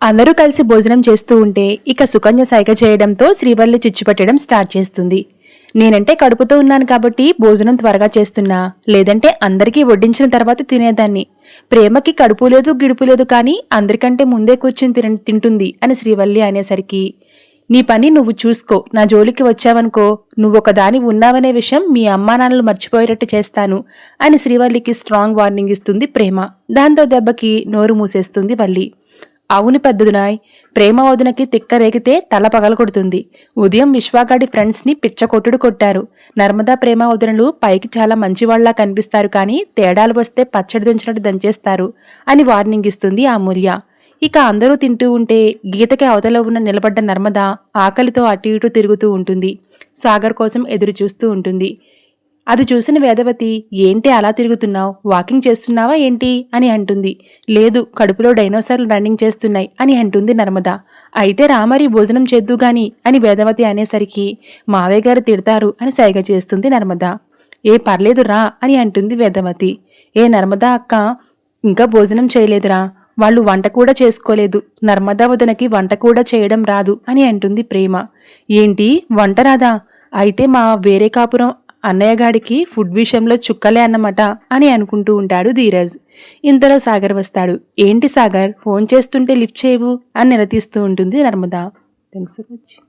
అందరూ కలిసి భోజనం చేస్తూ ఉంటే ఇక సుకన్య సైగ చేయడంతో శ్రీవల్లి చిచ్చుపెట్టడం స్టార్ట్ చేస్తుంది. నేనంటే కడుపుతో ఉన్నాను కాబట్టి భోజనం త్వరగా చేస్తున్నా, లేదంటే అందరికీ వడ్డించిన తర్వాత తినేదాన్ని. ప్రేమకి కడుపు లేదు గిడుపు లేదు కానీ అందరికంటే ముందే కూర్చుని తింటుంది అని శ్రీవల్లి అనేసరికి, నీ పని నువ్వు చూసుకో, నా జోలికి వచ్చావనుకో నువ్వొకదాని ఉన్నావనే విషయం మీ అమ్మానాన్నలు మర్చిపోయేటట్టు చేస్తాను అని శ్రీవల్లికి స్ట్రాంగ్ వార్నింగ్ ఇస్తుంది ప్రేమ. దాంతో దెబ్బకి నోరు మూసేస్తుంది వల్లి. అవును పెద్దదునాయ్, ప్రేమ వదినకి తిక్కరేగితే తల పగలగొడుతుంది. ఉదయం విశ్వాగాడి ఫ్రెండ్స్ని పిచ్చకొట్టుడు కొట్టారు. నర్మదా ప్రేమ వదినలు పైకి చాలా మంచివాళ్లా కనిపిస్తారు కానీ తేడాలు వస్తే పచ్చడి దంచినట్టు దంచేస్తారు అని వార్నింగ్ ఇస్తుంది అమూల్య. ఇక అందరూ తింటూ ఉంటే గీతకి అవతల ఉన్న నిలబడ్డ నర్మద ఆకలితో అటు ఇటు తిరుగుతూ ఉంటుంది. సాగర్ కోసం ఎదురు చూస్తూ ఉంటుంది. అది చూసిన వేదవతి, ఏంటి అలా తిరుగుతున్నావు, వాకింగ్ చేస్తున్నావా ఏంటి అని అంటుంది. లేదు, కడుపులో డైనోసార్లు రన్నింగ్ చేస్తున్నాయి అని అంటుంది నర్మద. అయితే రామరి భోజనం చేద్దుగాని అని వేదవతి అనేసరికి, మావయ్య గారు తిడతారు అని సైగ చేస్తుంది నర్మద. ఏ పర్లేదు రా అని అంటుంది వేదవతి. ఏ నర్మదా అక్క, ఇంకా భోజనం చేయలేదురా, వాళ్ళు వంట కూడా చేసుకోలేదు, నర్మదా వదనకి వంట కూడా చేయడం రాదు అని అంటుంది ప్రేమ. ఏంటి వంట రాదా, అయితే మా వేరే కాపురం అన్నయ్యగాడికి ఫుడ్ విషయంలో చుక్కలే అన్నమాట అని అనుకుంటూ ఉంటాడు ధీరజ్. ఇంతలో సాగర్ వస్తాడు. ఏంటి సాగర్, ఫోన్ చేస్తుంటే లిఫ్ట్ చేయవు అని నిలదీస్తూ ఉంటుంది నర్మదా. Thanks for watching.